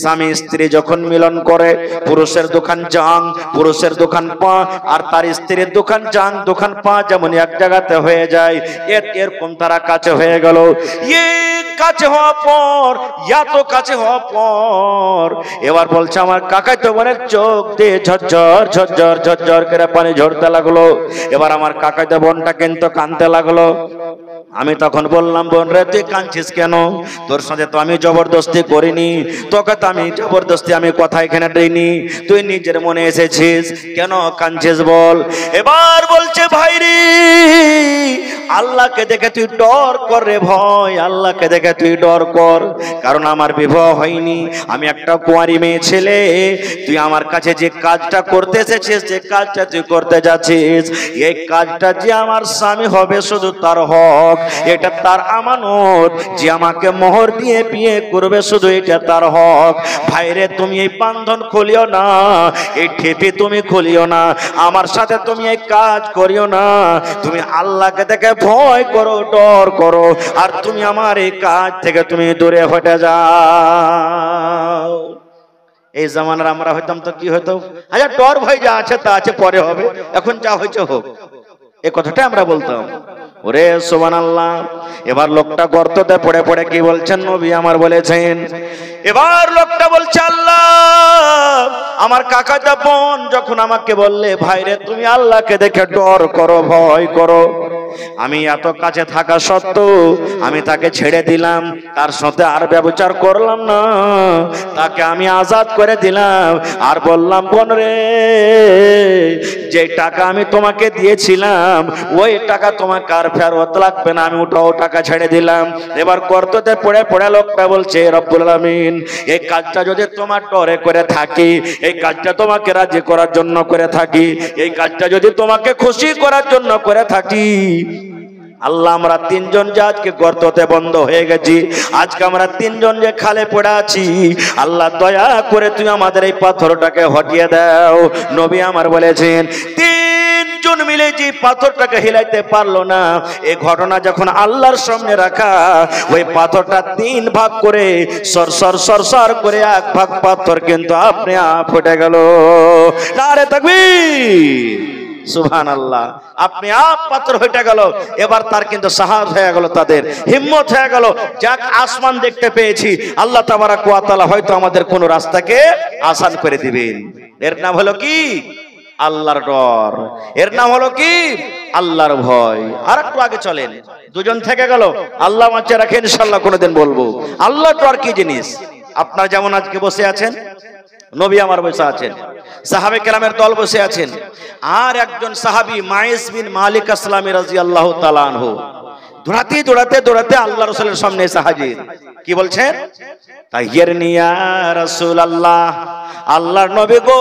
স্বামী স্ত্রী যখন মিলন করে, পুরুষের দোকান জাং, পুরুষের দোকান পা, আর তার স্ত্রীর দোকান জাং দোকান পা যেমন এক জায়গাতে হয়ে যায়, এরকম তারা কাছে হয়ে গেল। কাছে হওয়া পর, এত কাছে হওয়া পর এবার বলছে আমার কাকাই তো বোনের চোখ দিয়ে ঝরঝর ঝরঝর ঝরঝর করে পানি ঝরতে লাগলো। এবার আমার কাকাই তো বোনটা কিন্তু কাঁদতে লাগলো। আমি তখন বললাম, বোন রে তুই কাঁদছিস কেন? তোর সাথে তো আমি জবরদস্তি করিনি, তোকে তো আমি জবরদস্তি আমি কথা এখানে দিইনি, তুই নিজের মনে এসেছিস, কেন কাঁদছিস বল? এবার বলছে ভাই রে, আল্লাহকে দেখে তুই ডর কর রে ভয়, আল্লাহকে দেখে তুই ডর কর, কারণ আমার বিবাহ হয়নি, আমি একটা কুঁয়ারি মেয়ে ছেলে। তুই আমার কাছে যে কাজটা করতে এসেছিস, যে কাজটা তুই করতে যাচ্ছিস, এই কাজটা যে আমার স্বামী হবে শুধু তার হক, এটা তার আমানত, যে আমাকে মোহর দিয়ে বিয়ে করবে শুধু এটা তার হক। ভাইরে তুমি এই বান্ধন খুলিও না, এই ঠেপে তুমি খুলিও না, আমার সাথে তুমি এই কাজ করিও না, তুমি আল্লাহকে দেখে ভয় করো, ডর করো, আর তুমি আমার এই কাজ থেকে তুমি দূরে হটে যাও। এই জামানার আমরা হইতাম তো কি হতো, আচ্ছা ডর ভয় যা আছে তা আছে, পরে হবে, এখন যা হয়েছে হোক, এই কথাটা আমরা বলতাম। ওরে সুবহানাল্লাহ। এবার লোকটা গর্ততে পড়ে পড়ে কি বলছেন নবী আমার বলেছেন, এবার লোকটা বলছে আল্লাহ, আমার কাকাটা বোন যখন আমাকে বললে ভাইরে তুমি আল্লাহকে দেখে ডর করো, ভয় করো, আমি এত কাছে থাকা সত্ত্বেও আমি তাকে ছেড়ে দিলাম, তার সাথে আর ব্যবচার করলাম না, তাকে আমি আজাদ করে দিলাম, আর বললাম বোন রে যে টাকা আমি তোমাকে দিয়েছিলাম ওই টাকা তোমাকে আর ফেরত লাগবে না, আমি ওটাও টাকা ছেড়ে দিলাম। এবার গর্ততে পড়ে পড়ে লোকটা বলছে রব্বুল আলামিন, এই কাজটা যদি তোমার ডরে করে থাকি, এই কাজটা তোমাকে রাজি করার জন্য করে থাকি, এই কাজটা যদি তোমাকে খুশি করার জন্য করে থাকি, আল্লাহ আমরা তিনজন যে আজকে গর্ততে বন্ধ হয়ে গেছি, আজকে আমরা তিনজন যে খালে পড়ে আছি, আল্লাহ দয়া করে তুমি আমাদের এই পাথরটাকে হটিয়ে দাও। নবী আমার বলেছেন তিনজন মিলে যে পাথরটাকে হিলাইতে পারলো না, এই ঘটনা যখন আল্লাহর সামনে রাখা, ওই পাথরটা তিন ভাগ করে সরসর সরসর করে এক ভাগ পাথর কিন্তু আপনি আপ ফুটে গেল। নারে তাকবীর, সুবহানাল্লাহ। আপনি আপ পাথর হয়ে গেল। এবার তার কিন্তু সাহস হয়ে গেল, তাদের হিম্মত হয়ে গেল, যাক আসমান দেখতে পেয়েছি, আল্লাহ তাবারাক ওয়া তাআলা হয়তো আমাদের কোন রাস্তাকে আসান করে দিবেন। এর নাম হলো কি? আল্লাহর ডর। এর নাম হলো কি? আল্লাহর ভয়। আর একটু আগে চলেন, দুজন থেকে গেল, আল্লাহ বাঁচিয়ে রাখেন, ইনশাআল্লাহ কোনোদিন বলবো আল্লাহর ডর কি জিনিস। আপনারা যেমন আজকে বসে আছেন, নবী আমার বসে আছেন, সাহাবে কেরামের দল বসে আছেন, আর একজন সাহাবী মাইস বিন মালিক আসলামী রাদিয়াল্লাহু তাআলা আনহু দৌড়াতে দৌড়াতে দৌড়াতে আল্লাহ রাসূলের সামনে এসে হাজির। কি বলছেন? তাহিরনি ইয়া রাসূলুল্লাহ, আল্লাহর নবী গো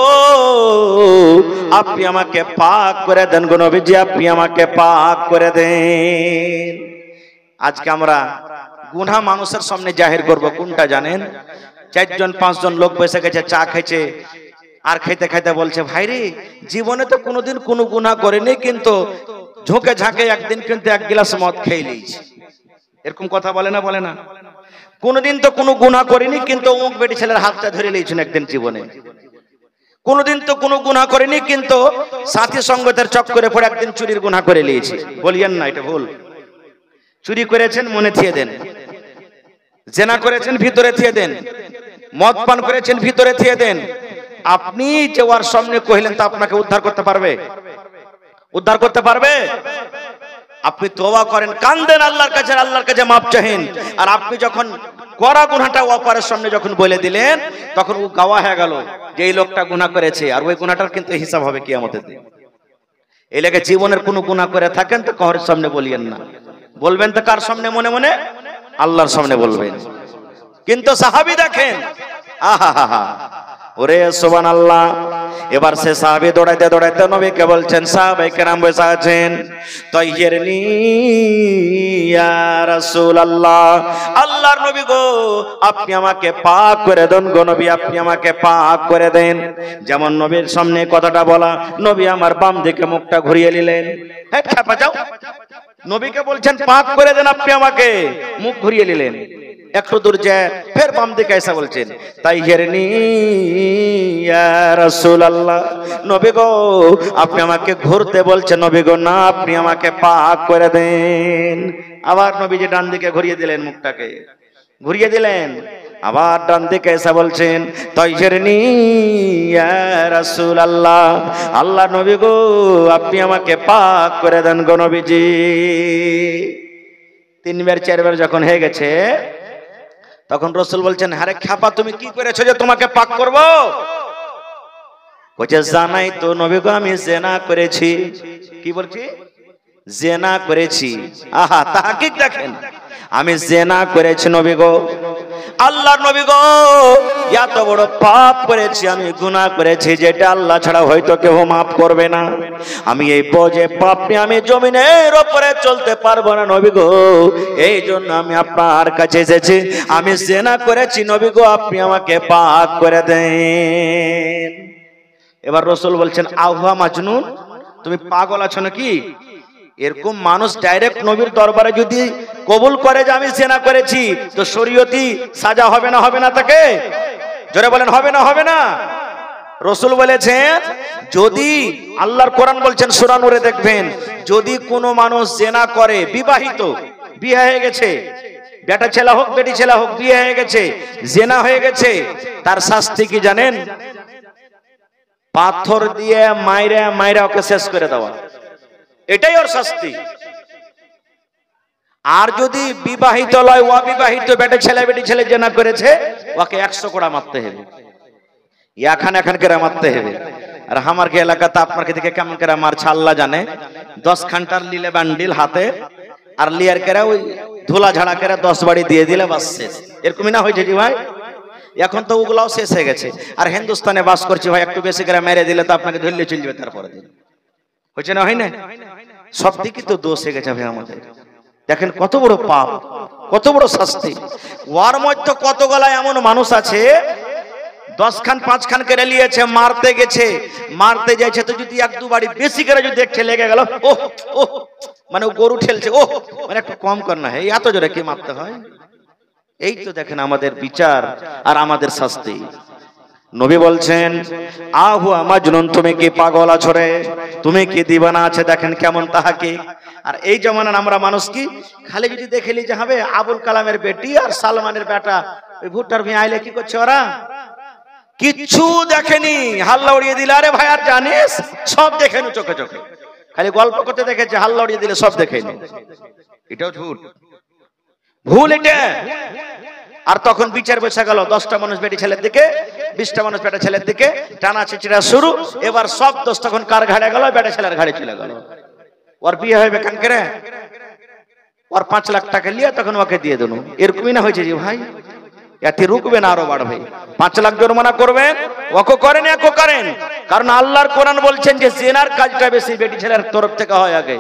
আপনি আমাকে পাক করে দেন গো নবীজি, আপনি আমাকে পাক করে দেন। আজকে আমরা গুনাহ মানুষের সামনে জাহির করব, কোনটা জানেন? চারজন পাঁচজন লোক বসে গেছে, চা খাইছে, আর খাইতে খাইতে বলছে ভাইরে জীবনে তো কোনোদিন কোনো গুনাহ করেনি, কিন্তু ঝোঁকে ঝাঁকে একদিন কিন্তু এক গ্লাস মদ খেয়ে নিয়েছি। এরকম কথা বলে না? বলে না? কোনোদিন তো কোনো গুনাহ করিনি, কিন্তু অমুক বেটি ছেলের হাতটা ধরে নিয়েছেন একদিন জীবনে। কোনোদিন তো কোনো গুনাহ করিনি, কিন্তু সাথী সঙ্গতের চক্করে পড়ে একদিন চুরির গুনাহ করে নিয়েছি। বলিয়েন না, এটা ভুল। চুরি করেছেন মনে থিয়ে দেন, জেনা করেছেন ভিতরে থিয়ে দেন, মদ পান করেছেন ভিতরে থিয়ে দেন। আপনি যে ওর সামনে কহিলেন তা আপনাকে উদ্ধার করতে পারবে? উদ্ধার করতে পারবে? আপনি তওবা করেন, কান্দেন আল্লাহর কাছে, আল্লাহর কাছে মাপ চাহেন, আর আপনি যখন করা গুনাহটা অপরের সামনে যখন বলে দিলেন, তখন ও গাওয়া হয়ে গেল যে এই লোকটা গুনাহ করেছে, আর ওই গুনাহটার কিন্তু হিসাব হবে কিয়ামতের দিন। এই লেগে জীবনের কোনো গুনাহ করে থাকেন তো কারোর সামনে বলিয়েন না। বলবেন তো কার সামনে? মনে মনে আল্লাহর সামনে বলবেন। কিন্তু সাহাবী দেখেন, আহা ওরে সুবহানাল্লাহ। এবার সে সাহাবী দৌড়াইতে দৌড়াইতে নবীকে বলছেন, সাহাবায়ে কেরাম বসে আছেন, তাহিরনি ইয়া রাসূলুল্লাহ, আল্লাহর নবী গো আপনি আমাকে পাক করে দেন গো নবী, আপনি আমাকে পাক করে দেন। যেমন নবীর সামনে কথাটা বলা, নবী আমার বাম দিকে মুখটা ঘুরিয়ে নিলেন। হ্যাঁ খাপা যাও, নবীকে বলছেন পাক করে দেন আপনি আমাকে, মুখ ঘুরিয়ে নিলেন। একটু দূর যায় ফের বাম দিকে এসে বলছেন তাইহিরনি ইয়া রাসূলুল্লাহ, নবী গো আপনি আমাকে ঘুরতে বলছেন, নবী গো না আপনি আমাকে পাক করে দেন। আবার নবীজি ডান দিকে ঘুরিয়ে দিলেন, মুখটাকে ঘুরিয়ে দিলেন, আবার ডান দিকে এসে বলছেন তাইহিরনি ইয়া রাসূলুল্লাহ, আল্লাহ নবী গো আপনি আমাকে পাক করে দেন গো নবীজি। তিনবার চারবার যখন হয়ে গেছে তখন রাসূল বলছেন আরে খ্যাপা তুমি কি করেছো যে তোমাকে পাক করব? বলছে জানাই তো নবী গো আমি জিনা করেছি। কি বলছি? জিনা করেছি। আহা তাহকিক দেখেন, আমি জিনা করেছি নবী গো। আল্লাহর নবী গো এত বড় পাপ করেছি, আমি গুনাহ করেছি যেটা আল্লাহ ছাড়া হয়তো কেউ মাফ করবে না। আমি এই বোঝে পাপ নিয়ে আমি জমিনের উপরে চলতে পারবো না নবী গো, এই জন্য আমি আপনার কাছে এসেছি। আমি জিনা করেছি নবী গো, আপনি আমাকে পাক করে দেন। এবার রাসূল বলছেন আহুয়া মাজনুন, তুমি পাগল আছো নাকি? এরকম মানুষ ডাইরেক্ট নবীর দরবারে যদি কবুল করে যে আমি জিনা করেছি, তো শরীয়তি সাজা হবে না? হবে না? তাকে জোরে বলেন হবে না? হবে না? রাসূল বলেছেন যদি আল্লাহর কোরআন বলছেন সূরা নূরে দেখবেন, যদি কোনো মানুষ জিনা করে, বিবাহিত, বিয়ে হয়ে গেছে, বেটা ছেলে হোক বেটি ছেলে হোক, বিয়ে হয়ে গেছে, জিনা হয়ে গেছে, তার শাস্তি কি জানেন? পাথর দিয়ে মাইরা মাইরা ওকে শেষ করে দেওয়া, এটাই ওর শাস্তি। আর যদি বিবাহিত লয় অবিবাহিত বেটা ছেলে বেটি ছেলে জিনা করেছে, ওকে 100 কোড়া মারতে হবে, এখান করে মারতে হবে। আর আমার কি এলাকাতে আপনার দিকে কেমন করে মারছে আল্লাহ জানে। 10 ঘন্টার লিলে বান্ডিল হাতে আর লিয়ার করে ওই ধুলা ঝাড়া করে 10 বাড়ি দিয়ে দিলে বাস শেষ। এরকমই না হয়েছে জি ভাই? এখন তো ওগুলাও শেষ হয়ে গেছে। আর হিন্দুস্তানে বাস করছি ভাই, একটু বেশি করে মেরে দিলে তো আপনাকে ধরলে চলে যাবে তারপরে দিন। হয়েছে না? হয় না? সব দিকে তো দোষ হয়ে গেছে ভাই আমাদের। দেখেন কত বড় পাপ, কত বড় শাস্তি। ওর মধ্যে কত গলায় এমন মানুষ আছে 10 খান 5 খান করে নিয়েছে, মারতে গেছে, মারতে যাইছে তো যদি 1-2 বাড়ি বেশি করে যদি দেখে লেগে গেল, ওহ ওহ মানে গরু ঠেলছে, ওহ মানে একটু কম কর না, এই এত জোরে কি মারতে হয়? এই তো দেখেন আমাদের বিচার আর আমাদের শাস্তি। নবী বলছেন আহুয়া মাজনুন, তুমি কি পাগল আছো রে, তুমি কি দিবানা আছে? দেখেন কেমন তাহাকে। আর এই জামানার আমরা মানুষ কি খালি যদি দেখেলি যে হবে আবুল কালামের বেটি আর সালমানের বেটা ওই ভুট্টার ভি আইলে কি করছে ওরা? কিচ্ছু দেখেনি, হাল্লা উড়িয়ে দিলে। আরে ভাই আর জানিস সব দেখেনি চোখে চোখে, খালি গল্প করতে দেখেছে, হাল্লা উড়িয়ে দিলে সব দেখেনি। এটাও ঝুট, ভুল এটা। আর তখন বিচার বসে গেল, 10টা মানুষ বেটি ছেলের দিকে, 20টা মানুষ বেটা ছেলের দিকে, টানা চিচিরা শুরু। এবার সব দোষ তখন কার ঘাড়ে গেল? বেটা ছেলের ঘাড়ে চলে গেল। ওর বিয়ে হবে কান করে, ওর 5 লাখ টাকা নিয়ে তখন ওকে দিয়ে দেন। এরকমই না হয়েছে জি ভাই? এতে রুকবে না, আরো বাড়বে। 5 লাখ জরিমানা করবেন, ওকে করেন একো করেন। কারণ আল্লাহর কোরআন বলছেন যে জিনার কাজটা বেশি বেটি ছেলের তরফ থেকে হয় আগে।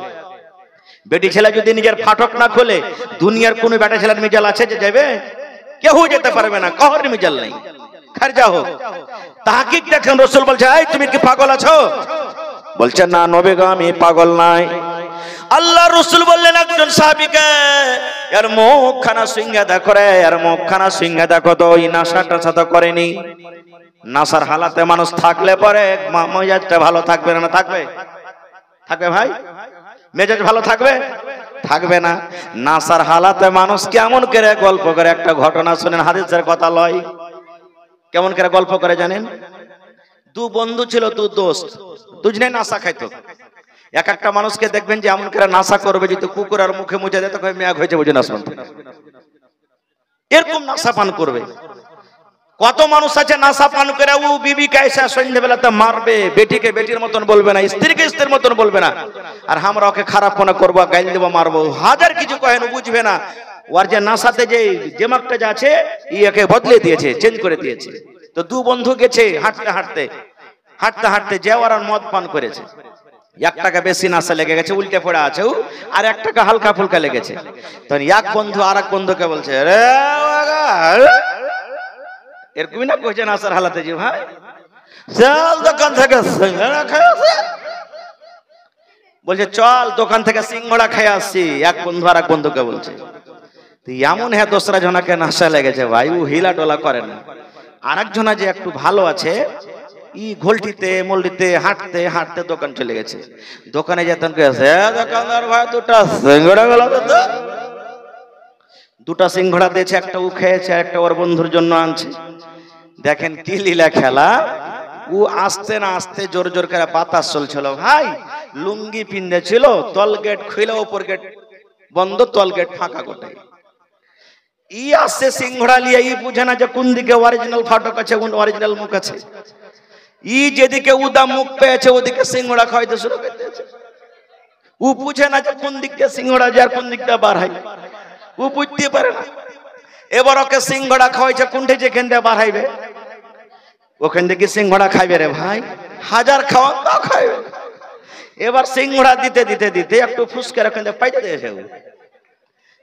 বেটি ছেলে যদি নিজের ফাটক না খোলে, দুনিয়ার কোন বেটা ছেলের মিজাল আছে যে যাবে? কেউ যেতে পারবে না, কারোর মিজাল নেই। খারজা হোক। তাহকিক দেখেন, রাসূল বলছে এই তুমি কি পাগল আছো? বলছে না নবী গো আমি পাগল নাই। আল্লাহ রাসূল বললেন একজন সাহাবীকে, এর মুখখানা সিংহা দেখো রে, এর মুখখানা সিংহা দেখো তো, এই নাশাটা সাথে করেনি। নাসার হালাতে মানুষ থাকলে পরে মেজাজটা ভালো থাকবে না? থাকবে? থাকবে ভাই? মেজাজ ভালো থাকবে? থাকবে না। নাসার হালাতে মানুষ কেমন করে গল্প করে, একটা ঘটনা শুনেন, হাদিসের কথা লয়। কেমন করে গল্প করে জানেন? 2 বন্ধু ছিল, 2 দোস্ত, দুজনে নাসা খাইতো। এক একটা মানুষকে দেখবেন যে এমন করে নাসা করবে, যদি কুকুর আর মুখে মুছে দেয় তখন মেয়াগ হয়েছে বুঝে নাসা, এরকম নাসা পান করবে। কত মানুষ আছে নাসা পান করে ও বিবিকে এসে সন্ধ্যাবেলাতে মারবে, বেটিকে বেটির মতন বলবে না, স্ত্রীকে স্ত্রীর মতন বলবে না, আর আমরা ওকে খারাপ মনে করবো, গাইল দেবো, মারবো, হাজার কিছু কহেন, বুঝবে না। ওর যে নাসাতে যে দিমাগটা যে আছে একে বদলে দিয়েছে, চেঞ্জ করে দিয়েছে। তো 2 বন্ধু গেছে হাঁটতে হাঁটতে হাঁটতে হাঁটতে, যে ওরা মদ পান করেছে, 1 টাকা বেশি নাসা লেগে গেছে, উল্টে পড়ে আছে, আর 1 টাকা হালকা ফুলকা লেগেছে। তখন এক বন্ধু আর এক বন্ধুকে বলছে রে এরকমই না কইছে নাসার হালাতে যে ভাই চল দোকান থেকে সিঙ্গাড়া খেয়ে আসি, বলছে চল দোকান থেকে সিঙ্গাড়া খেয়ে আসছি। এক বন্ধু আর এক বন্ধুকে বলছে। এমন হ্যাঁ দোসরা জনাকে নাশা লেগেছে ভাই, ও হিলা ডোলা করে না। আর একজনা যে একটু ভালো আছে, ই ঘোলটিতে মল্লিতে হাঁটতে হাঁটতে দোকান চলে গেছে। দোকানে যেতেন গেছে, দোকানদার ভাই দুটা সিঙ্গড়া গেল তো। দুটা সিঙ্গড়া দিয়েছে, একটা ও খেয়েছে, একটা ওর বন্ধুর জন্য আনছে। দেখেন কি লীলা খেলা, ও আসতে না আসতে জোর জোর করে বাতাস চলছিল ভাই। লুঙ্গি পিন্দে ছিল, তল গেট খুলে ওপর গেট বন্ধ, তল গেট ফাঁকা গোটাই। ই আসছে সিংহড়া লিয়ে, ই বুঝে না যে কোন দিকে অরিজিনাল ফাটক আছে, কোন অরিজিনাল মুখ আছে। ই যেদিকে উদা মুখ পেয়েছে ওদিকে সিংহড়া খাওয়াইতে শুরু করতেছে। ও বুঝে না যে কোন দিক দিয়ে সিংহড়া যায় আর কোন দিক দিয়ে বার হয়, ও বুঝতে পারে না। এবার ওকে সিংহড়া খাওয়াইছে, কোনটা যেখান দিয়ে বার হইবে ওখান থেকে সিংহড়া খাইবে রে ভাই, হাজার খাওয়ান তাও খাইবে। এবার সিংহড়া দিতে দিতে দিতে একটু ফুসকে ওখান দিয়ে পাইতে দিয়েছে।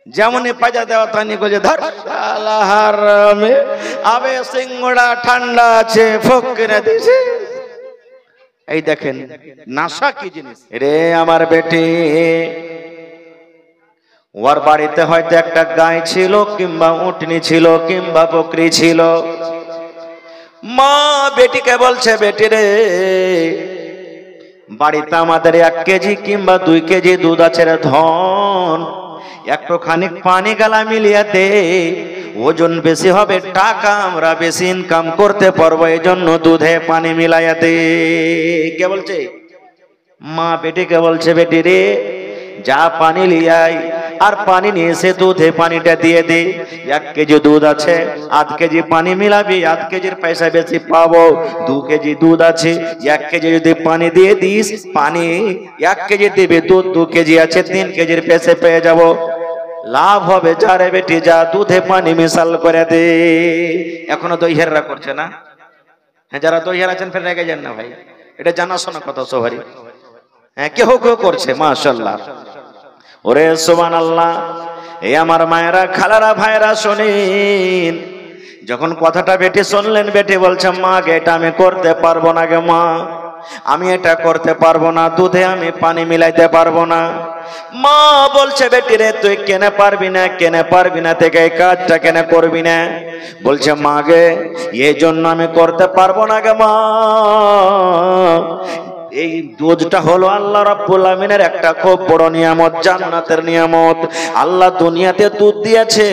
যেমনই পাজা দেওয়া তানি বলে ধর শালা হারামে, আবে সিংহড়া ঠান্ডা আছে ফোক কিনে দিয়েছে। এই দেখেন নাশা কি জিনিস রে আমার বেটি। ওর বাড়িতে হয়তো একটা গাই ছিল, কিংবা উটনি ছিল, কিংবা বকরি ছিল। মা বেটিকে বলছে, বেটি রে বাড়িতে আমাদের 1 কেজি কিংবা 2 কেজি দুধ আছে রে ধন, একটু খানিক পানি গালা মিলিয়ে দে, ওজন বেশি হবে, টাকা আমরা বেশি ইনকাম করতে পারবো, এই জন্য দুধে পানি মিলাইয়া দে। কে বলছে? মা বেটিকে বলছে, বেটি রে যা পানি লিয়াই, আর পানি নিয়ে এসে দুধে পানিটা দিয়ে দে। 1 কেজি দুধ আছে, 1/2 কেজি পানি মিলাবি, 1/2 কেজির পয়সা বেশি পাবো। 2 কেজি দুধ আছে, 1 কেজি যদি পানি দিয়ে দিস, পানি 1 কেজি দিবি, দুধ 2 কেজি আছে, 3 কেজির পয়সা পেয়ে যাবো, লাভ হবে। যা রে বেটি যা, দুধে পানি মিশাল করে দে। এখনো দইহেররা করছে না? হ্যাঁ, যারা দইহের আছেন ফের রেগে যান না ভাই, এটা জানাশোনা কথা সবারই। হ্যাঁ, কেউ কেউ করছে, মাশাআল্লাহ। ওরে সুবহানাল্লাহ। এই আমার মায়েরা, খালারা, ভাইরা শোনেন, যখন কথাটা বেটি শুনলেন, বেটি বলছে, মা গে এটা আমি করতে পারবো না গে মা, আমি এটা করতে পারবো না, দুধে আমি পানি মিলাইতে পারবো না। মা বলছে, বেটি রে তুই কেনে পারবি না, কেনে পারবি না থেকে এই কাজটা কেনে করবি না? বলছে, মা গে এই জন্য আমি করতে পারবো না গে মা, এই দুধটা হলো আল্লাহ রাব্বুল আমিনের একটা খুব বড় নিয়ামত, জান্নাতের নিয়ামত। আল্লাহ দুনিয়াতে দুধ দিয়েছে,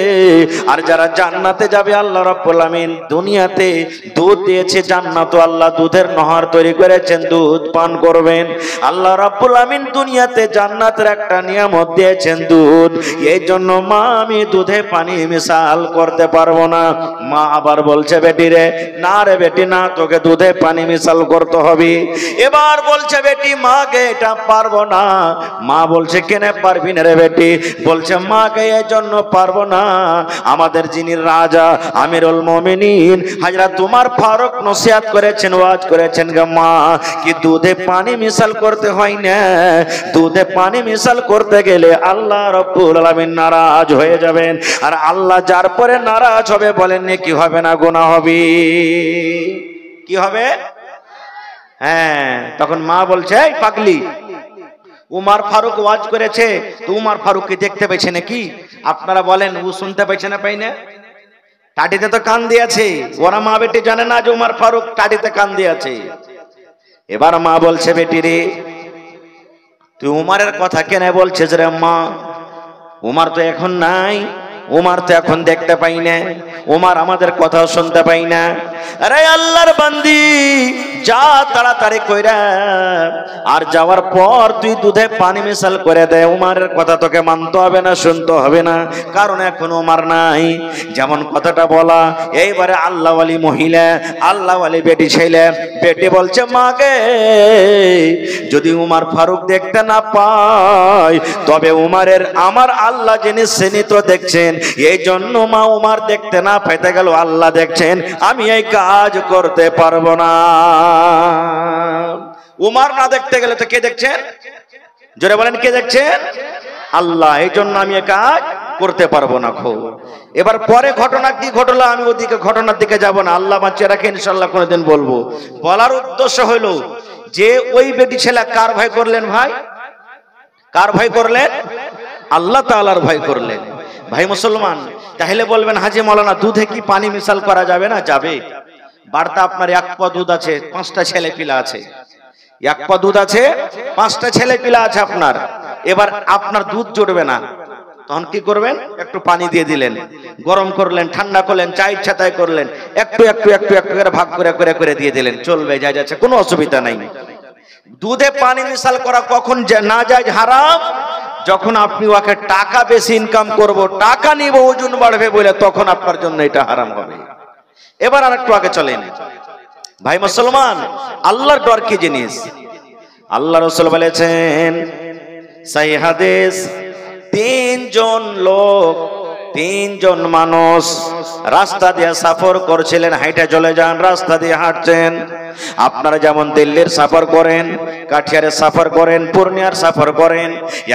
আর যারা জান্নাতে যাবে আল্লাহ রাব্বুল আমিন দুনিয়াতে দুধ দিয়েছে, জান্নাত আল্লাহ দুধের নহর তৈরি করেছেন, দুধ পান করবেন। আল্লাহ রাব্বুল আমিন দুনিয়াতে জান্নাতের একটা নিয়ামত দিয়েছেন, দুধ। এই জন্য মা আমি দুধে পানি মিশাল করতে পারবো না। মা আবার বলছে, বেটি রে না রে বেটি না, তোকে দুধে পানি মিশাল করতে হবে। এবার বলছে বেটি, মা গে এটা পারবো না। মা বলছে, কেনে পারবি না রে বেটি? বলছে, মা গে এই জন্য পারবো না, আমাদের যিনি রাজা আমিরুল মুমিনিন হযরত উমর ফারুক নসিহত করেছেন, ওয়াজ করেছেন গে মা, কি দুধে পানি মিশাল করতে হয় না, দুধে পানি মিশাল করতে গেলে আল্লাহ রাব্বুল আলামিন নারাজ হয়ে যাবেন, আর আল্লাহ যার পরে নারাজ হবে বলেন কি হবে না গুনাহ হবে? কি হবে? হ্যাঁ, তখন মা বলছে, এই পাগলি, উমর ফারুক ওয়াজ করেছে, তো উমর ফারুককে দেখতে পেয়েছে নাকি? আপনারা বলেন, ও শুনতে পেয়েছে না পাই না? টাটিতে তো কান দিয়েছে, ওরা মা বেটি জানে না যে উমর ফারুক টাটিতে কান দিয়েছে। এবার মা বলছে, বেটি রে তুই উমরের কথা কেন বলছিস রে মা? উমর তো এখন নাই, উমর তো এখন দেখতে পাই না, উমর আমাদের কথাও শুনতে পাই না। আরে আল্লাহর বান্দি, যা তাড়াতাড়ি কইরা, আর যাওয়ার পর তুই দুধে পানি মিশাল করে দে। উমরের কথা তোকে মানতে হবে না, শুনতে হবে না, কারণ এখন উমর নাই। যেমন কথাটা বলা, এইবারে আল্লাহ ওয়ালি মহিলা, আল্লাহ ওয়ালি বেটি ছেলে, বেটি বলছে, মা গে যদি উমর ফারুক দেখতে না পায়, তবে উমরের আমার আল্লাহ যিনি তিনি তো দেখছেন, এই জন্য মা উমর দেখতে না পাইতে গেল আল্লাহ দেখছেন, আমি এই কাজ করতে পারবো না। উমর না দেখতে গেলে তো কে দেখছেন? জোরে বলেন, কে দেখছেন? আল্লাহ। এই জন্য আমি এই কাজ করতে পারবো না। খুব এবার পরে ঘটনা কি ঘটলো, আমি ওদিকে ঘটনার দিকে যাব না, আল্লাহ বাঁচিয়ে রাখে, ইনশাআল্লাহ কোনোদিন বলবো। বলার উদ্দেশ্য হলো যে ওই বেটি ছেলে কার ভয় করলেন ভাই? কার ভয় করলেন? আল্লাহ তাআলার ভয় করলেন। ভাই মুসলমান, তাহলে বলবেন হাজি মাওলানা দুধে কি পানি মিশাল করা যাবে না? যাবে। বাড়িতে আপনার এক পা দুধ আছে, 5টা ছেলে পিলা আছে, এক পা দুধ আছে, 5টা ছেলে পিলা আছে আপনার। এবার আপনার দুধ জুড়বে না, তখন কি করবেন? একটু পানি দিয়ে দিলেন, গরম করলেন, ঠান্ডা করলেন, চা ইচ্ছা তাই করলেন, একটু একটু একটু একটু করে ভাগ করে করে করে দিয়ে দিলেন, চলবে, যা যাচ্ছে, কোনো অসুবিধা নাই। দুধে পানি মিশাল করা কখন না যায়? হারাম যখন আপনি ওকে টাকা বেশি ইনকাম করব, টাকা নিব, ওজন বাড়বে বলে, তখন আপনার জন্য এটা হারাম হবে। এবার আর একটু আগে চলেন ভাই মুসলমান, আল্লাহর ডর কি জিনিস? আল্লাহ রাসূল বলেছেন সহিহ হাদিস, 3জন মানুষ রাস্তা দিয়ে সফর করছিলেন, হাইটে চলে যান, রাস্তা দিয়ে হাঁটছেন। আপনারা যেমন দিল্লির সফর করেন, কাঠিয়ারের সফর করেন, পূর্ণিয়ার সফর করেন,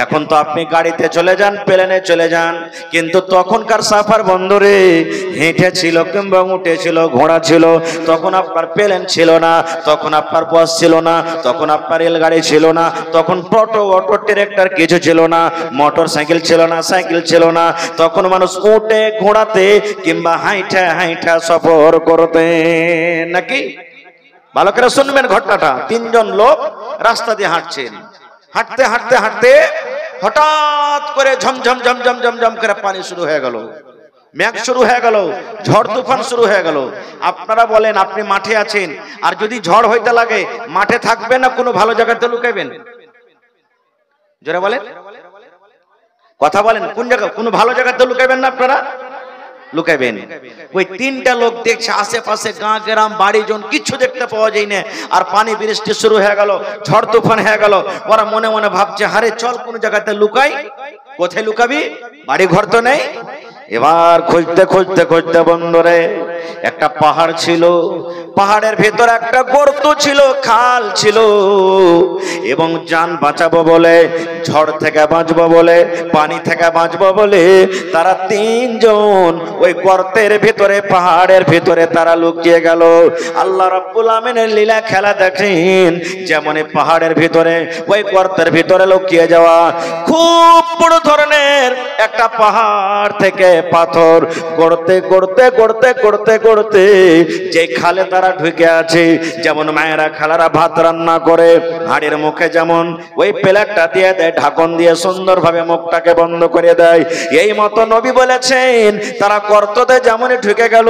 এখন তো আপনি গাড়িতে চলে যান, প্লেনে চলে যান, কিন্তু তখনকার সফর বন্ধুরে হেঁটে ছিল কিংবা উঠে ছিল, ঘোড়া ছিল, তখন আপনার প্লেন ছিল না, তখন আপনার বাস ছিল না, তখন আপনার রেলগাড়ি ছিল না, তখন অটো ট্রাক্টর কিছু ছিল না, মোটর সাইকেল ছিল না, সাইকেল ছিল না, তখন মানুষ উঠে ঘোড়াতে কিংবা হাইটা সফর করতে, নাকি? ভালো করে শুনবেন ঘটনাটা। 3জন লোক রাস্তা দিয়ে হাঁটছেন, হাঁটতে হাঁটতে হাঁটতে হঠাৎ করে ঝমঝম ঝমঝম ঝমঝম করে পানি শুরু হয়ে গেল, মেঘ শুরু হয়ে গেল, ঝড় তুফান শুরু হয়ে গেল। আপনারা বলেন, আপনি মাঠে আছেন, আর যদি ঝড় হইতে লাগে, মাঠে থাকবেন না কোনো ভালো জায়গাতে লুকাইবেন? জোরে বলেন, কথা বলেন, কোন জায়গা, কোনো ভালো জায়গাতে লুকাইবেন না? আপনারা লুকাইবেন। ওই 3টা লোক দেখছে আশেপাশে গাঁ গ্রাম বাড়িজন কিছু দেখতে পাওয়া যায় না, আর পানি বৃষ্টি শুরু হয়ে গেল, ঝড় তুফান হয়ে গেল। ওরা মনে মনে ভাবছে, হারে চল কোন জায়গাতে লুকাই। কোথায় লুকাবি? বাড়ি ঘর তো নেই। এবার খুঁজতে খুঁজতে খুঁজতে বন্ধুরে একটা পাহাড় ছিল, পাহাড়ের ভেতর একটা গর্ত ছিল, খাল ছিল, এবং জান বাঁচাবো বলে, ঝড় থেকে বাঁচবো বলে, পানি থেকে বাঁচবো বলে তারা 3জন ওই গর্তের ভিতরে, পাহাড়ের ভিতরে তারা লুকিয়ে গেল। আল্লাহ রাব্বুল আমিনের লীলা খেলা দেখেন, যেমন পাহাড়ের ভিতরে, ওই গর্তের ভিতরে লুকিয়ে যাওয়া। খুব বড় ধরনের একটা পাহাড় থেকে পাথর গড়তে গড়তে গড়তে গড়তে গড়তে যে খালে তারা ঢুকে আছে, যেমন মায়েরা খালারা ভাত রান্না করে হাড়ির মুখে যেমন ওই প্লেটটা দিয়ে দেয়, ঢাকন দিয়ে সুন্দরভাবে মুখটাকে বন্ধ করে দেয়, এই মতো নবী বলেছেন তারা গর্ততে যেমনই ঢুকে গেল,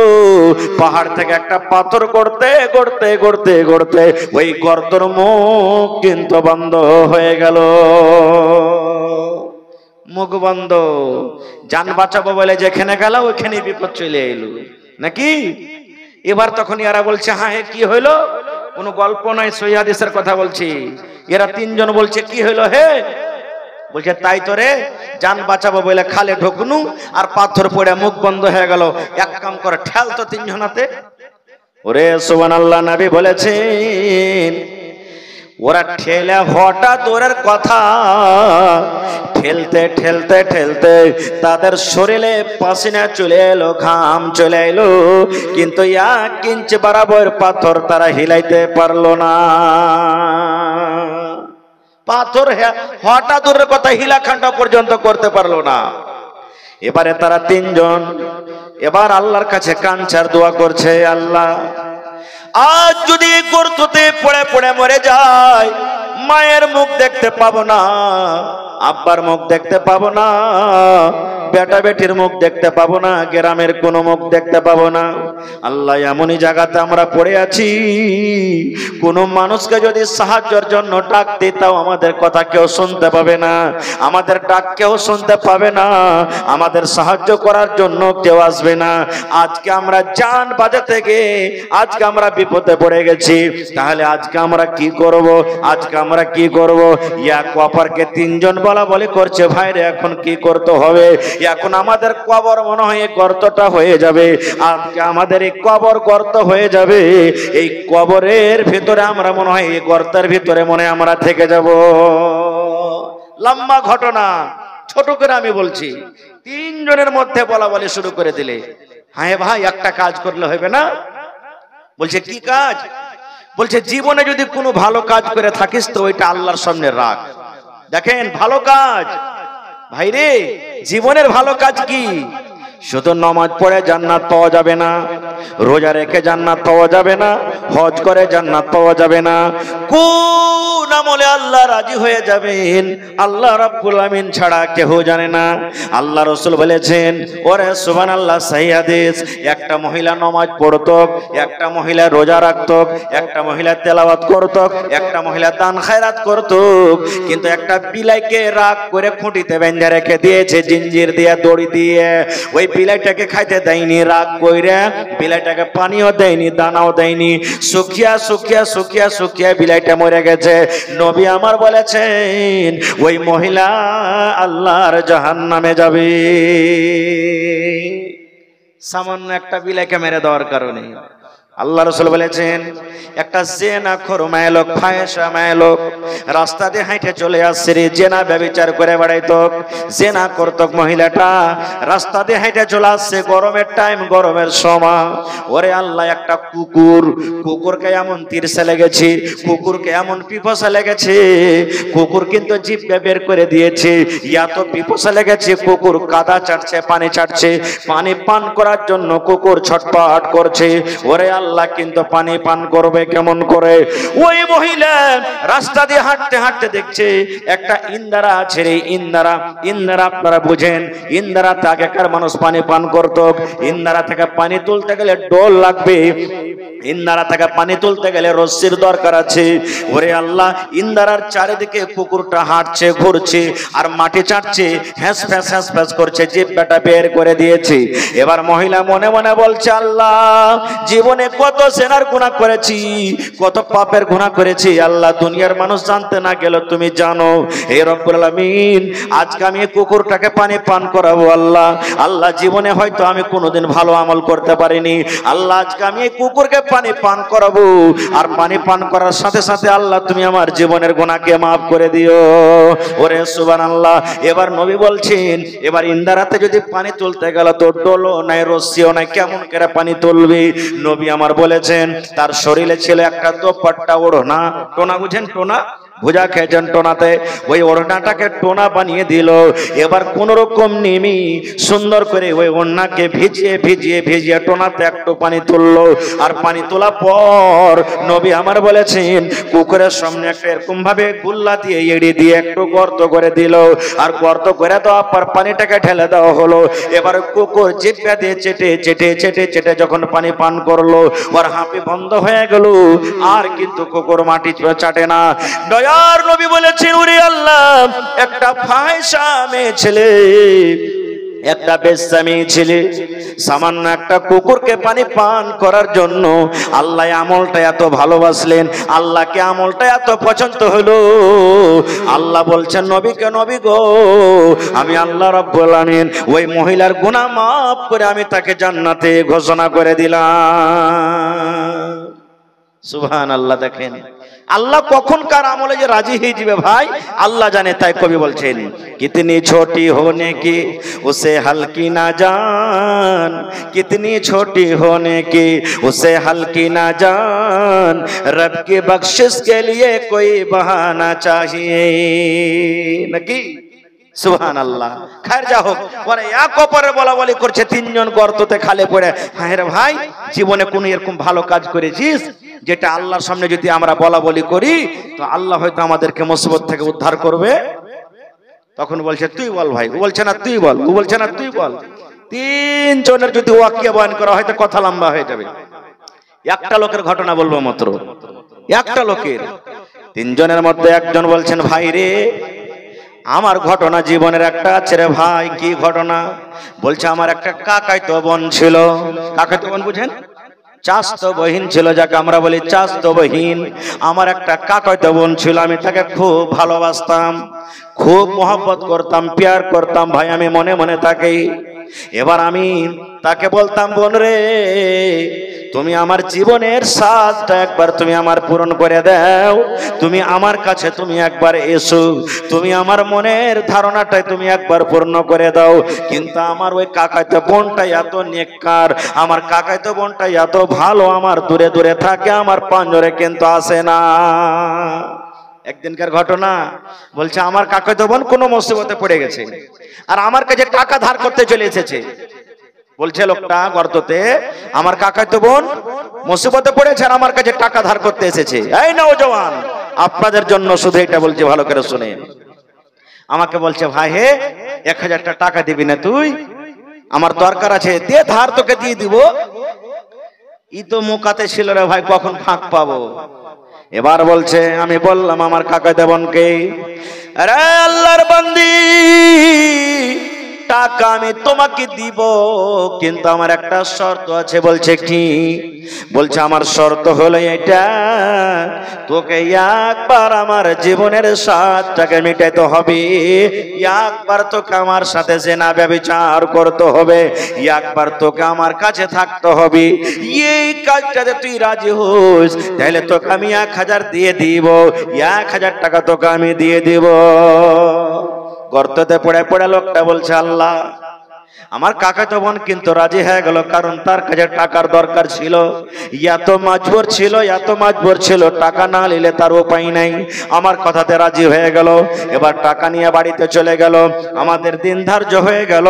পাহাড় থেকে একটা পাথর গড়তে গড়তে গড়তে গড়তে ওই গর্তর মুখ কিন্তু বন্ধ হয়ে গেল। মুখ বন্ধ, জান বাঁচাবো বলে যেখানে গেল ওইখানে বিপদ চলে এলো, নাকি? এবার তখন এরা বলছে, হ্যাঁ কি হইলো? কোনো গল্প নয়, সহিহ হাদিসের কথা বলছি। এরা 3জন বলছে, কি হইলো হে? বলছে, তাই তো রে, জান বাঁচাবো বলে খালে ঢুকনু, আর পাথর পড়ে মুখ বন্ধ হয়ে গেল। এক কাম করে ঠেল তো 3জনাতে। ওরে সুবহানাল্লাহ, নবী বলেছেন ওরা ঠেলে হঠাৎ দূরের কথা, ঠেলতে ঠেলতে ঠেলতে তাদের শরীরে পাসিনা চলে এলো, ঘাম চলে এলো, কিন্তু 1 ইঞ্চি বরাবর পাথর তারা হিলাইতে পারলো না। পাথর হঠাৎ দূরের কথা হিলাখান্ডা পর্যন্ত করতে পারলো না। এবারে তারা 3জন এবার আল্লাহর কাছে কাঞ্চার দোয়া করছে, আল্লাহ আজ যদি গর্ততে পড়ে পড়ে মরে যায়, মায়ের মুখ দেখতে পাবো না, আব্বার মুখ দেখতে পাবো না, বেটা বেটির মুখ দেখতে পাবো না, গ্রামের কোনো মুখ দেখতে পাবো না। আল্লাহ এমনই জায়গাতে আমরা পড়ে আছি, কোনো মানুষকে যদি সাহায্যের জন্য ডাক দিতাও আমাদের কথা কেউ শুনতে পাবে না, আমাদের ডাক কেউ শুনতে পাবে না, আমাদের সাহায্য করার জন্য কেউ আসবে না। আজকে আমরা জান বাঁচাতে গিয়ে আজকে আমরা বিপদে পড়ে গেছি, তাহলে আজকে আমরা কি করব? আজকে আমরা কি করব? এক অপরকে 3জন বলা বলি করছে, ভাইরে এখন কি করতে হবে? এখন আমাদের কবর মনে হয় গর্তটা হয়ে যাবে, আজকে আমাদের এই কবর গর্ত হয়ে যাবে, এই কবরের ভিতরে আমরা মনে হয় এই গর্তের ভিতরে মনে আমরা থেকে যাব। লম্বা ঘটনা, ছোট করে আমি বলছি। 3জনের মধ্যে বলা বলি শুরু করে দিলে, হ্যাঁ ভাই একটা কাজ করলে হবে না? বলছে কি কাজ? বলছে জীবনে যদি কোনো ভালো কাজ করে থাকিস তো ওইটা আল্লাহর সামনে রাখ। দেখেন ভালো কাজ, ভাইরে জীবনের ভালো কাজ কি? শুধু নামাজ পড়ে জান্নাত পাওয়া যাবে না, রোজা রেখে জান্নাত পাওয়া যাবে না, হজ করে জান্নাত পাওয়া যাবে না। কোন আমলে আল্লাহ রাজি হয়ে যাবেন আল্লাহ রাব্বুল আমিন ছাড়া কেউ জানে না। আল্লাহ রাসূল বলেছেন, ওরে সুবহানাল্লাহ, সহিহ হাদিস, একটা মহিলা নামাজ পড়তো, একটা মহিলা রোজা রাখতো, একটা মহিলা তেলাওয়াত করতো, একটা মহিলা দান খায়রাত করতো, কিন্তু একটা বিলাইকে রাগ করে খুঁটিতে বেঁধে রেখে দিয়েছে জিঞ্জির দিয়ে, দড়ি দিয়ে। ওই বিলাইটাকে খাইতে দেয়নি, রাগ কইরা বিলাইটাকে পানিও দেয়নি, দানাও দেয়নি, শুকিয়া শুকিয়া শুকিয়া শুকিয়া বিলাইটা মরে গেছে। নবী আমার বলেছেন ওই মহিলা আল্লাহর জাহান্নামে যাবে, সামান্য একটা বিলাইকে মেরে দেওয়ার কারণে। আল্লাহ রাসূল বলেছেন, একটা জেনাখোর মায়লোক, ফাহেশা মায়লোক রাস্তা দিয়ে হাঁটে চলে আসছে রে, জেনা ব্যভিচার করে বেড়াইতো, জেনা করত মহিলাটা, রাস্তা দিয়ে হাঁটে চলে আসছে, গরমের টাইম, গরমের সময়। ওরে আল্লাহ, একটা কুকুরকে এমন তীরসে লেগেছে, কুকুরকে এমন পিপাসা লেগেছে, কুকুর কিন্তু জিভে বের করে দিয়েছে, এত পিপাসা লেগেছে কুকুর কাদা চাটছে, পানি চাটছে, পানি পান করার জন্য কুকুর ছটপট করছে। ওরে আল্লাহ, কিন্তু পানি পান করবে কেমন করে? ওই মহিলা রাস্তা দিয়ে হাঁটতে হাঁটতে দেখছে একটা ইন্দারা আছে রে, ইন্দারা আপনারা বুঝেন, ইন্দারা আগেকার মানুষ পানি পান করত। ইন্দারা থেকে পানি তুলতে গেলে ডোল লাগবে, ইন্দারা থেকে পানি তুলতে গেলে রশ্মির দরকার আছে। ওরে আল্লাহ, ইন্দারার চারিদিকে কুকুরটা হাঁটছে, ঘুরছে আর মাটি চাটছে, হ্যাঁস ফ্যাঁস করছে, জিভটা বের করে দিয়েছে। এবার মহিলা মনে মনে বলছে, আল্লাহ, জীবনে কত সেনার গুনাহ করেছি, কত পাপের গুনাহ করেছি, আল্লাহ দুনিয়ার মানুষ জানতে না গেল তুমি জানো। হে রব্বুল আলামিন, আজকে আমি কুকুরটাকে পানি পান করাবো। আল্লাহ, জীবনে হয়তো আমি কোনোদিন ভালো আমল করতে পারিনি, আল্লাহ আজকে আমি এই কুকুরকে পানি পান করাবো, আর পানি পান করার সাথে সাথে আল্লাহ তুমি আমার জীবনের গুনাহকে মাফ করে দিও। ওরে সুবহানাল্লাহ। এবার নবী বলছেন, এবার ইন্দারাতে যদি পানি তুলতে গেল তো ডোলো নাই, রশ্মিও নাই, কেমন করে পানি তুলবি? নবী আমার বলেছেন, তার শরীরে ছিল একটা দোপাট্টা, ওড়না, টোনা বুঝেন, টোনা ভুজা খেয়েছেন টোনাতে, ওই ওড়নাটাকে টোনা বানিয়ে দিল। এবার কোন রকম নেমে সুন্দর করে ওই ওড়নাকে ভিজিয়ে ভিজিয়ে ভিজিয়ে টোনাতে একটু পানি তুললো। আর পানি তোলার পর নবী আমার বলেছেন, কুকুরের সামনে একটা এরকম ভাবে গুল্লা দিয়ে এড়ে দিয়ে একটু গর্ত করে দিল, আর গর্ত করে দেওয়ার পর পানিটাকে ঢেলে দেওয়া হলো। এবার কুকুর জিভা দিয়ে চেটে চেটে চেটে চেটে যখন পানি পান করলো, ওর হাঁপি বন্ধ হয়ে গেল, আর কিন্তু কুকুর মাটি চাটে না। দয়ার নবী বলেছেন, ওরে আল্লাহ, একটা ফাহিশা মেয়ে ছেলে, একটা বেশ্যা মেয়ে ছেলে সামান্য একটা কুকুরকে পানি পান করার জন্য আল্লাহ আমলটা এত ভালোবাসলেন, আল্লাহকে আমলটা এত পছন্দ হলো। আল্লাহ বলছেন নবীকে, নবী গো, আমি আল্লাহ রাব্বুল আলামিন ওই মহিলার গুনাহ মাফ করে আমি তাকে জান্নাতে ঘোষণা করে দিলাম। সুবহানাল্লাহ। দেখেন আল্লাহ কখন কার আমলে যে রাজি হয়ে যাবে ভাই আল্লাহ জানে। তাই কবি বলছেন, কিতনি ছোটি হোনে কি উসে হালকি না জান, কিতনি ছোটি হোনে কি উসে হালকি না জান, রব की बख्शिश के लिए कोई बहाना चाहिए নাকি? সুবহানাল্লাহ। খায়ের যা হোক, ওরা এক অপরের বলা বলি করছে, তিনজন গর্ততে খালে পড়ে। হ্যাঁ রে ভাই, জীবনে কোন এরকম ভালো কাজ করেছিস যেটা আল্লাহর সামনে যদি আমরা বলা বলি করি তো আল্লাহ হয়তো আমাদেরকে মুসিবত থেকে উদ্ধার করবে? তখন বলছে তুই বল ভাই, ও বলছে না তুই বল, ও বলছে না তুই বল। তিনজনের যদি ওয়াকিয়া বয়ান করা হয় তো কথা লম্বা হয়ে যাবে। একটা লোকের ঘটনা বলবো মাত্র, একটা লোকের। তিনজনের মধ্যে একজন বলছেন, ভাই রে, আমার ঘটনা জীবনের একটা আছে রে ভাই। কি ঘটনা? বলছে, আমার একটা কাকাইতো বোন ছিল। কাকাইতো বোন বুঝেন? চাচতো বহিন ছিল, যাকে আমরা বলি চাচতো বহিন। আমার একটা কাকাইতো বোন ছিল, আমি তাকে খুব ভালোবাসতাম, খুব মহব্বত করতাম, প্যার করতাম ভাই, আমি মনে মনে তাকে। এবার আমি তাকে বলতাম, বোন রে, তুমি আমার জীবনের স্বাদটা একবার তুমি আমার পূরণ করে দাও, তুমি আমার কাছে তুমি একবার এসো, তুমি আমার মনের ধারণাটাই তুমি একবার পূর্ণ করে দাও। কিন্তু আমার ওই কাকাইতো বোনটা এত নেককার, আমার কাকাইতো বোনটা এত ভালো, আমার দূরে দূরে থাকে, আমার পাঞ্জরে কিন্তু আসে না। একদিনকার ঘটনা, বলছে আমার কাকাতো বোন কোনো মুসিবতে পড়ে গেছে আর আমার কাছে টাকা ধার করতে চলে এসেছে। বলছে লোকটা গর্ততে, আমার কাকাতো বোন মুসিবতে পড়েছে আর আমার কাছে টাকা ধার করতে এসেছে। এই নওজওয়ান, আপনাদের জন্য শুধু এটা বলছি, ভালো করে শুনেন। আমাকে বলছে, ভাই হে 1000 টাকা দিবি না তুই? আমার দরকার আছে, দে ধার তোকে দিয়ে দিব। ই তো মুখাতে ছিল রে ভাই, কখন ফাঁক পাবো। এবার বলছে, আমি বললাম আমার কাকাতো বোনকে, আরে আল্লাহর বান্দি, টাকা আমি তোমাকে দিব, কিন্তু আমার একটা শর্ত আছে। বলছে কি? বলছে আমার শর্ত হলো এটা, তোকে একবার আমার জীবনের স্বাদটাকে মেটাইতে হবে, একবার তোকে আমার সাথে জেনা ব্যভিচার করতে হবে, একবার তোকে আমার কাছে থাকতে হবে। এই কাজটাতে তুই রাজি হোস, তাহলে তোকে আমি 1000 দিয়ে দিব, 1000 টাকা তোকে আমি দিয়ে দিব। গর্ততে পড়ে পড়ে লোকটা বলছে, আল্লাহ, আমার কাকাতো বোন কিন্তু রাজি হয়ে গেল, কারণ তার কাছে টাকার দরকার ছিল, এত মাজবুর ছিল, টাকা না নিলে তার উপায় নাই। আমার কথাতে রাজি হয়ে গেল। এবার টাকা নিয়ে বাড়িতে চলে গেল। আমাদের দিন ধার্য হয়ে গেল,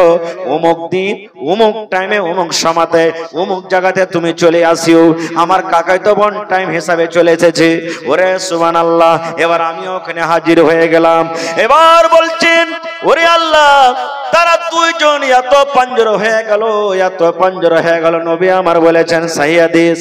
অমুক দিন অমুক টাইমে অমুক সমাতে অমুক জায়গাতে তুমি চলে আসিও। আমার কাকাতো বোন টাইম হিসাবে চলে এসেছে। ওরে সুবহানাল্লাহ, এবার আমি ওখানে হাজির হয়ে গেলাম। এবার বলছেন, ওরে আল্লাহ, তারা দুইজন এত পাঞ্জর হয়ে গেল, এত পাঞ্জর হয়ে গেল। নবী আমার বলেছেন, সহিহ হাদিস।